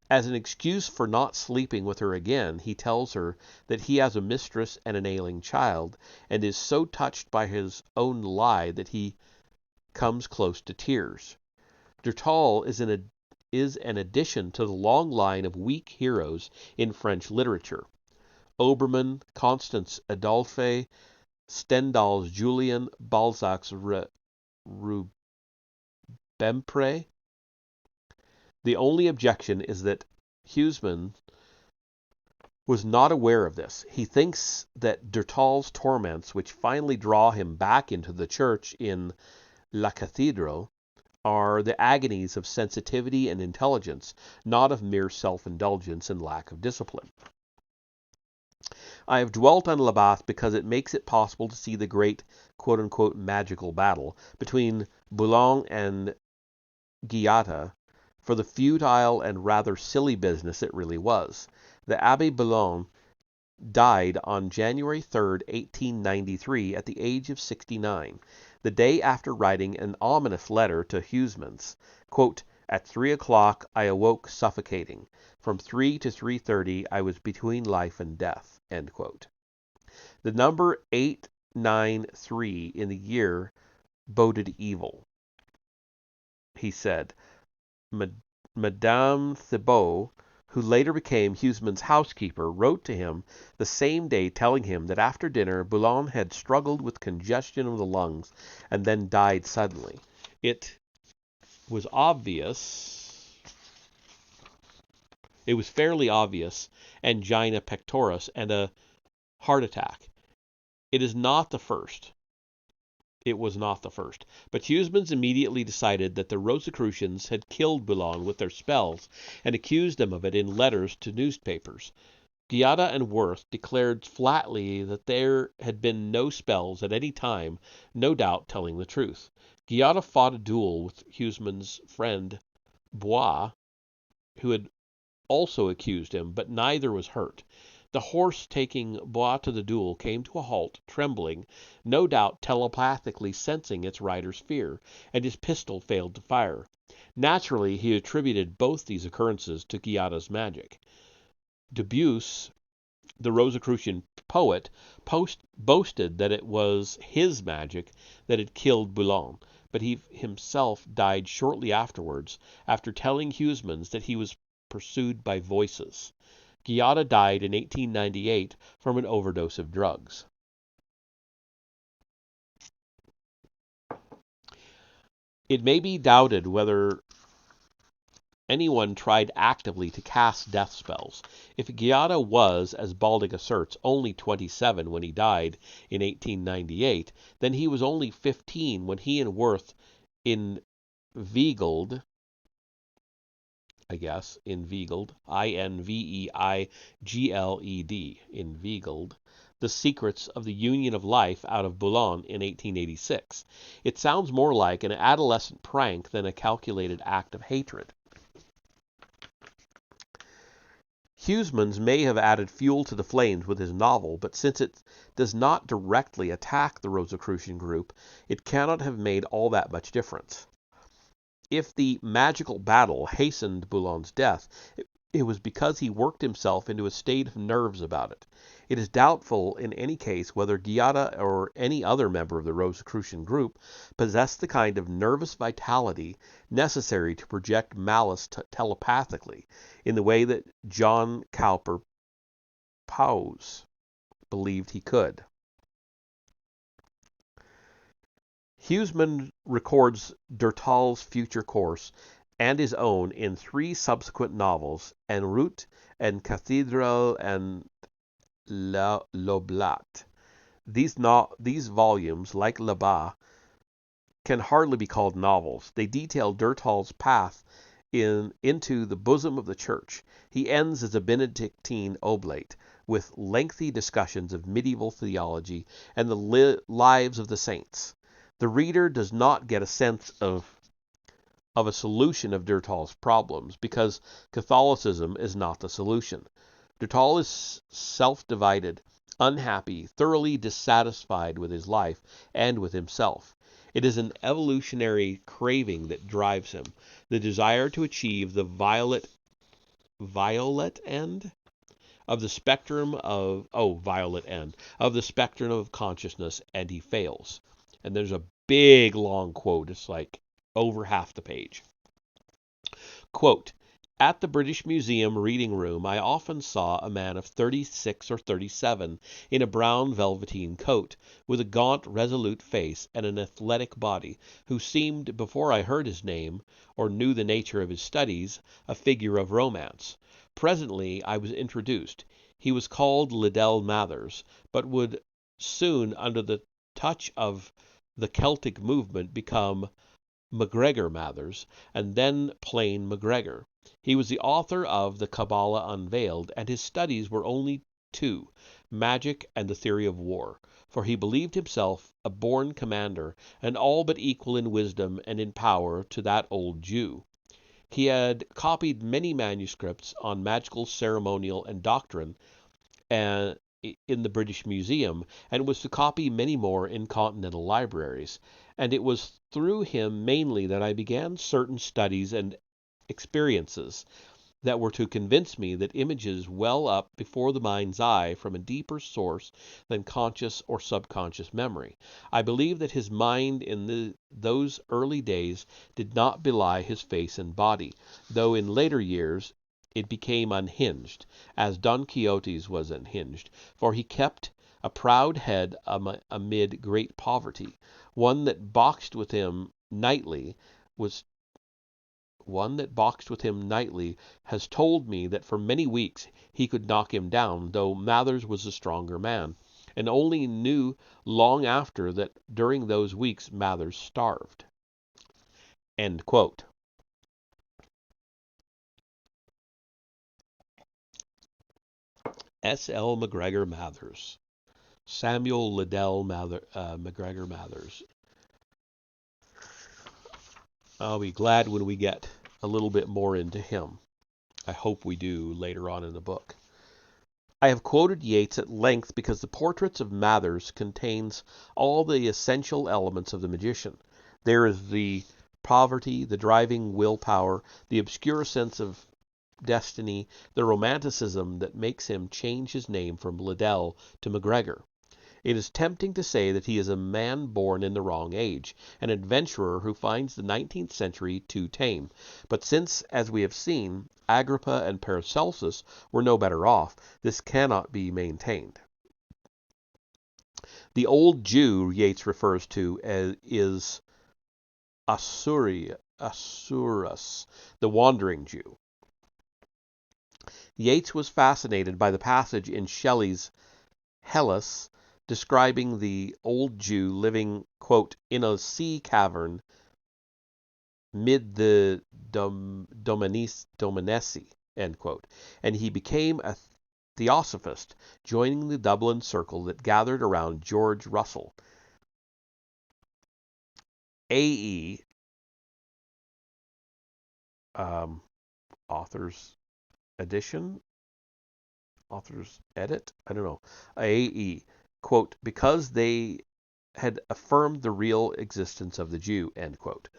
As an excuse for not sleeping with her again, he tells her that he has a mistress and an ailing child, and is so touched by his own lie that he comes close to tears. Durtal is an addition to the long line of weak heroes in French literature. Obermann, Constance Adolphe, Stendhal's Julien, Balzac's Rubempre. The only objection is that Huysmans was not aware of this. He thinks that Durtal's torments, which finally draw him back into the church in La Cathedral, are the agonies of sensitivity and intelligence, not of mere self-indulgence and lack of discipline. I have dwelt on Labat because it makes it possible to see the great quote-unquote magical battle between Boulogne and Guyotta for the futile and rather silly business it really was. The Abbé Boulogne died on January 3, 1893, at the age of 69, the day after writing an ominous letter to Huysmans. Quote, at 3 o'clock I awoke suffocating. From 3 to 3:30 I was between life and death. End quote. The number 893 in the year boded evil. He said, Madame Thibault, who later became Huysmans' housekeeper, wrote to him the same day telling him that after dinner Boulogne had struggled with congestion of the lungs and then died suddenly. It was fairly obvious, angina pectoris and a heart attack. It was not the first. But Huysmans immediately decided that the Rosicrucians had killed Boulogne with their spells and accused them of it in letters to newspapers. Guyotta and Worth declared flatly that there had been no spells at any time, no doubt telling the truth. Guyotta fought a duel with Huysmans' friend Bois, who had also accused him, but neither was hurt. The horse taking Bois to the duel came to a halt, trembling, no doubt telepathically sensing its rider's fear, and his pistol failed to fire. Naturally, he attributed both these occurrences to Guyotta's magic. Dubusse, the Rosicrucian poet, boasted that it was his magic that had killed Boulogne, but he himself died shortly afterwards after telling Huysmans that he was pursued by voices. Ghiata died in 1898 from an overdose of drugs. It may be doubted whether anyone tried actively to cast death spells. If Ghiata was, as Balding asserts, only 27 when he died in 1898, then he was only 15 when he and Worth inveigled, I-N-V-E-I-G-L-E-D, inveigled, the secrets of the Union of Life out of Boulogne in 1886. It sounds more like an adolescent prank than a calculated act of hatred. Huysmans may have added fuel to the flames with his novel, but since it does not directly attack the Rosicrucian group, it cannot have made all that much difference. If the magical battle hastened Boulon's death, it was because he worked himself into a state of nerves about it. It is doubtful in any case whether Ghiata or any other member of the Rosicrucian group possessed the kind of nervous vitality necessary to project malice telepathically, in the way that John Cowper Powys believed he could. Huysmans records Durtal's future course and his own in 3 subsequent novels, En route and Cathedral and L'Oblat. These volumes, like Là-bas, can hardly be called novels. They detail Durtal's path into the bosom of the Church. He ends as a Benedictine oblate, with lengthy discussions of medieval theology and the lives of the saints. The reader does not get a sense of a solution of Durtal's problems, because Catholicism is not the solution. Durtal is self-divided, unhappy, thoroughly dissatisfied with his life and with himself. It is an evolutionary craving that drives him, the desire to achieve the violet end of the spectrum of the spectrum of consciousness, and he fails. And there's a big long quote. It's like over half the page. Quote, "At the British Museum reading room, I often saw a man of 36 or 37 in a brown velveteen coat, with a gaunt, resolute face and an athletic body, who seemed, before I heard his name, or knew the nature of his studies, a figure of romance. Presently I was introduced. He was called Liddell Mathers, but would soon, under the touch of the Celtic movement, become MacGregor Mathers, and then plain MacGregor. He was the author of The Kabbalah Unveiled, and his studies were only 2, magic and the theory of war, for he believed himself a born commander, and all but equal in wisdom and in power to that old Jew. He had copied many manuscripts on magical ceremonial and doctrine, and in the British Museum, and was to copy many more in continental libraries, and it was through him mainly that I began certain studies and experiences that were to convince me that images well up before the mind's eye from a deeper source than conscious or subconscious memory. I believe that his mind in those early days did not belie his face and body, though in later years it became unhinged, as Don Quixote's was unhinged, for he kept a proud head amid great poverty. One that boxed with him nightly has told me that for many weeks he could knock him down, though Mathers was the stronger man, and only knew long after that during those weeks Mathers starved." End quote. S.L. MacGregor Mathers. Samuel Liddell MacGregor Mathers. I'll be glad when we get a little bit more into him. I hope we do later on in the book. I have quoted Yeats at length because the portraits of Mathers contains all the essential elements of the magician. There is the poverty, the driving willpower, the obscure sense of destiny, the romanticism that makes him change his name from Liddell to MacGregor. It is tempting to say that he is a man born in the wrong age, an adventurer who finds the 19th century too tame. But since, as we have seen, Agrippa and Paracelsus were no better off, this cannot be maintained. The old Jew Yeats refers to is Asurus, the wandering Jew. Yeats was fascinated by the passage in Shelley's Hellas describing the old Jew living, quote, in a sea cavern mid the Dominesi, end quote, and he became a theosophist, joining the Dublin circle that gathered around George Russell. A.E. Author's edition, author's edit, I don't know, A.E. quote, because they had affirmed the real existence of the Jew, end quote.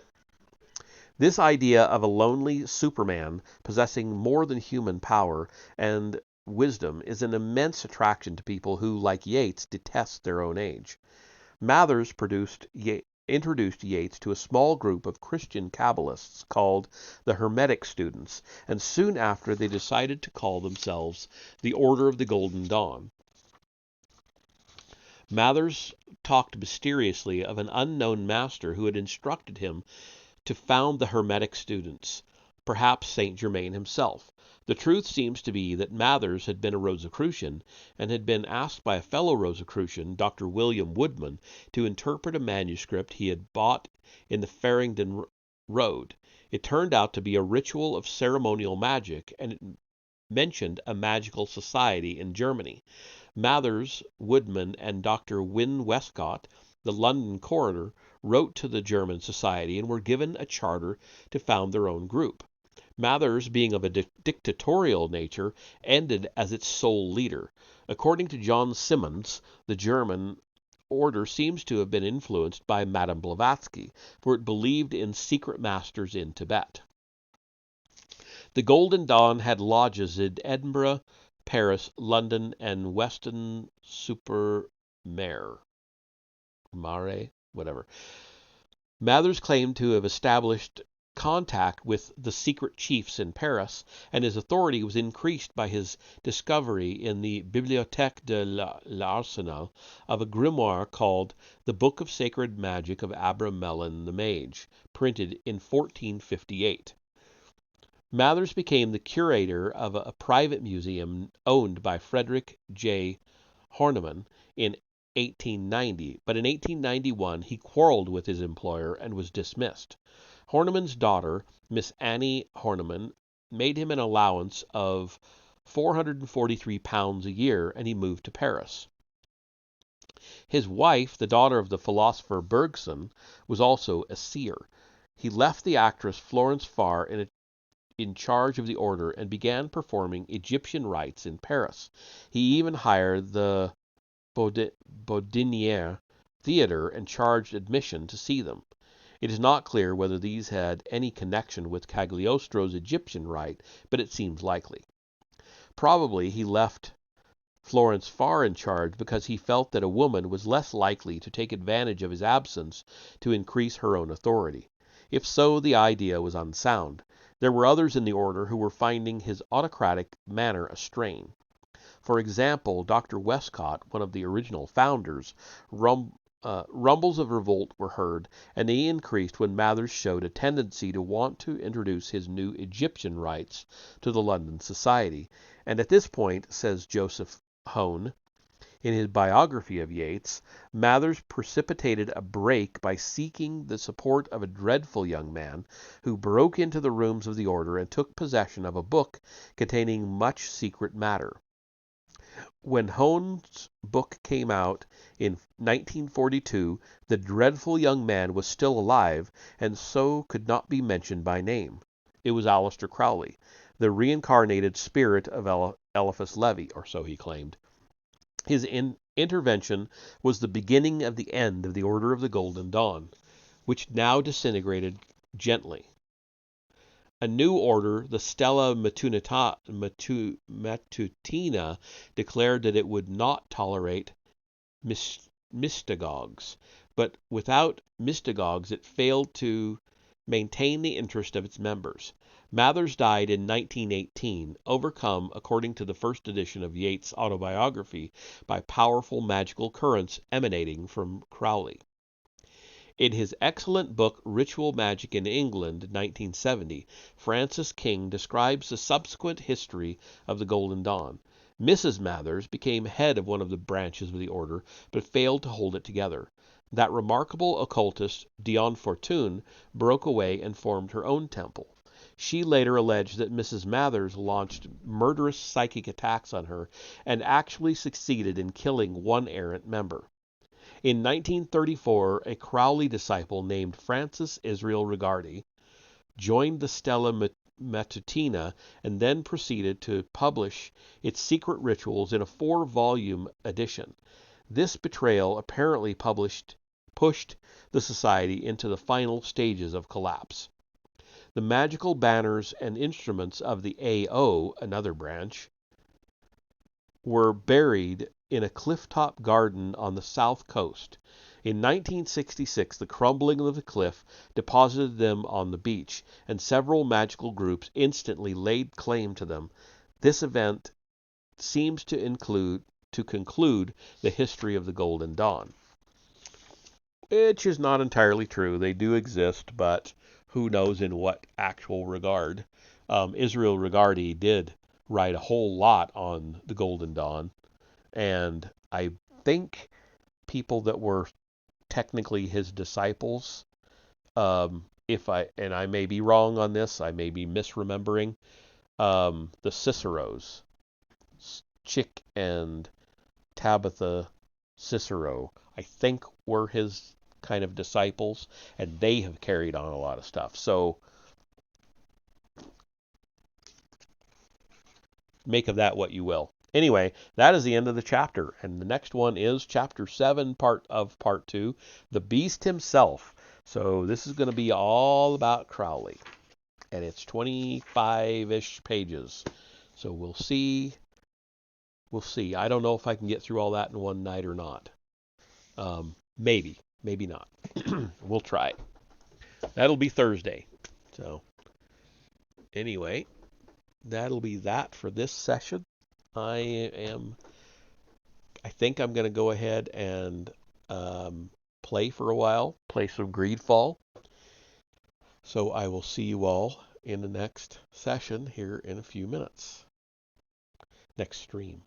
This idea of a lonely Superman possessing more than human power and wisdom is an immense attraction to people who, like Yeats, detest their own age. Mathers introduced Yeats to a small group of Christian Kabbalists called the Hermetic Students, and soon after they decided to call themselves the Order of the Golden Dawn. Mathers talked mysteriously of an unknown master who had instructed him to found the Hermetic Students, perhaps Saint Germain himself. The truth seems to be that Mathers had been a Rosicrucian, and had been asked by a fellow Rosicrucian, Dr. William Woodman, to interpret a manuscript he had bought in the Farringdon Road. It turned out to be a ritual of ceremonial magic, and it mentioned a magical society in Germany. Mathers, Woodman, and Dr. Wynne Westcott, the London coroner, wrote to the German society and were given a charter to found their own group. Mathers, being of a dictatorial nature, ended as its sole leader. According to John Simmons, the German order seems to have been influenced by Madame Blavatsky, for it believed in secret masters in Tibet. The Golden Dawn had lodges in Edinburgh, Paris, London, and Weston-super-Mare. Whatever. Mathers claimed to have established contact with the secret chiefs in Paris, and his authority was increased by his discovery in the Bibliothèque de l'Arsenal of a grimoire called The Book of Sacred Magic of Abramelin the Mage, printed in 1458. Mathers became the curator of a private museum owned by Frederick J. Horneman in 1890, but in 1891 he quarreled with his employer and was dismissed. Horneman's daughter, Miss Annie Horneman, made him an allowance of £443 a year, and he moved to Paris. His wife, the daughter of the philosopher Bergson, was also a seer. He left the actress Florence Farr in charge of the order and began performing Egyptian rites in Paris. He even hired the Bodiniere Theatre and charged admission to see them. It is not clear whether these had any connection with Cagliostro's Egyptian rite, but it seems likely. Probably he left Florence Farr in charge because he felt that a woman was less likely to take advantage of his absence to increase her own authority. If so, the idea was unsound. There were others in the order who were finding his autocratic manner a strain. For example, Dr. Westcott, one of the original founders, rumbles of revolt were heard, and they increased when Mathers showed a tendency to want to introduce his new Egyptian rites to the London society. And at this point, says Joseph Hone, in his biography of Yeats, Mathers precipitated a break by seeking the support of a dreadful young man who broke into the rooms of the order and took possession of a book containing much secret matter. When Hone's book came out in 1942, the dreadful young man was still alive, and so could not be mentioned by name. It was Aleister Crowley, the reincarnated spirit of Eliphas Levi, or so he claimed. His intervention was the beginning of the end of the Order of the Golden Dawn, which now disintegrated gently. A new order, the Stella Matutina, declared that it would not tolerate mystagogues, but without mystagogues it failed to maintain the interest of its members. Mathers died in 1918, overcome, according to the first edition of Yeats' autobiography, by powerful magical currents emanating from Crowley. In his excellent book Ritual Magic in England, 1970, Francis King describes the subsequent history of the Golden Dawn. Mrs. Mathers became head of one of the branches of the order, but failed to hold it together. That remarkable occultist, Dion Fortune, broke away and formed her own temple. She later alleged that Mrs. Mathers launched murderous psychic attacks on her and actually succeeded in killing one errant member. In 1934, a Crowley disciple named Francis Israel Rigardi joined the Stella Matutina and then proceeded to publish its secret rituals in a 4-volume edition. This betrayal apparently pushed the society into the final stages of collapse. The magical banners and instruments of the AO, another branch, were buried in a cliff-top garden on the south coast. In 1966, the crumbling of the cliff deposited them on the beach, and several magical groups instantly laid claim to them. This event seems to conclude the history of the Golden Dawn. Which is not entirely true. They do exist, but who knows in what actual regard. Israel Rigardi did write a whole lot on the Golden Dawn, and I think people that were technically his disciples, I may be wrong on this, I may be misremembering, the Ciceros, Chick and Tabitha Cicero, I think were his kind of disciples, and they have carried on a lot of stuff. So make of that what you will. Anyway, that is the end of the chapter, and the next one is chapter 7, part 2, The Beast Himself. So this is going to be all about Crowley, and it's 25-ish pages. So we'll see. I don't know if I can get through all that in one night or not. Maybe not. We'll try. That'll be Thursday. So anyway, that'll be that for this session. I think I'm going to go ahead and play for a while, play some Greedfall. So I will see you all in the next session here in a few minutes. Next stream.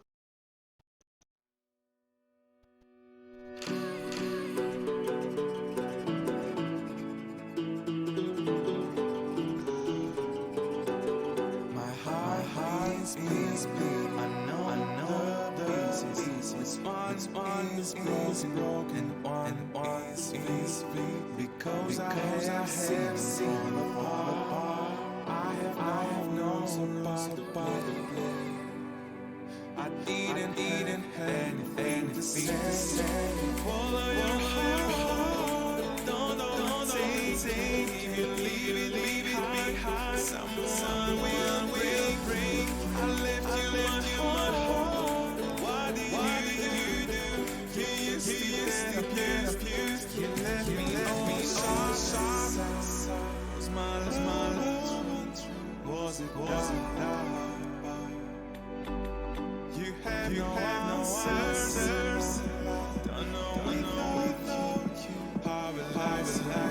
Is broken and is because I have seen apart. I have known about the play. I didn't have anything to say. Follow your heart, don't take. If you leave it behind, someone will bring. I left you my heart. What did you do? You left me all shy. Was my love? Was it dark? You have no answers. Don't know without you. How will I survive?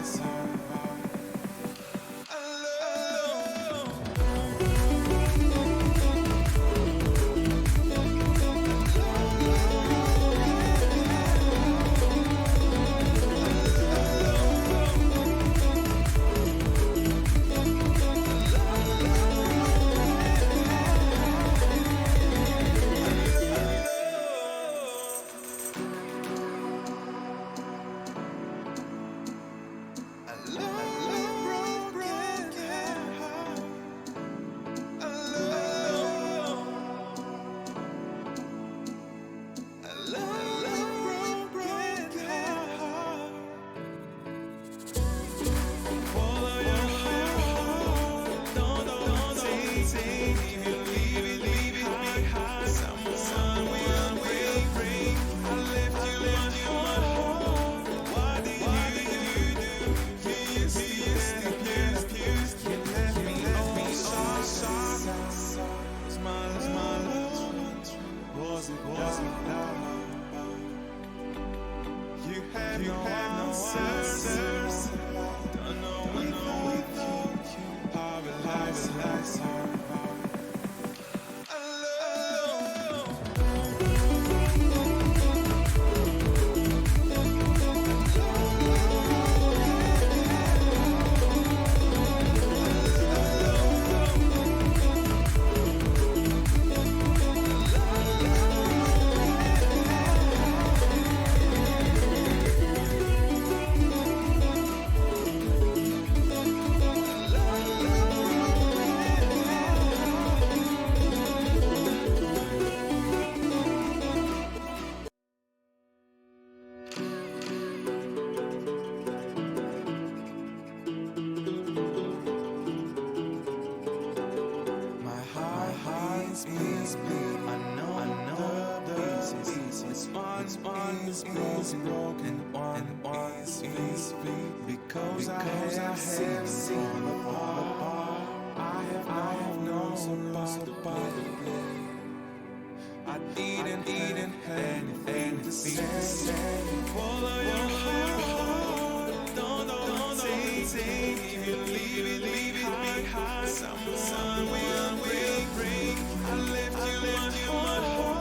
had no answers. Don't know without you. I realize one is broken, one is because I have seen apart. I have known about the play. I didn't have anything to say. Follow your heart, don't take. If you leave it behind, someone will break. I left you my heart.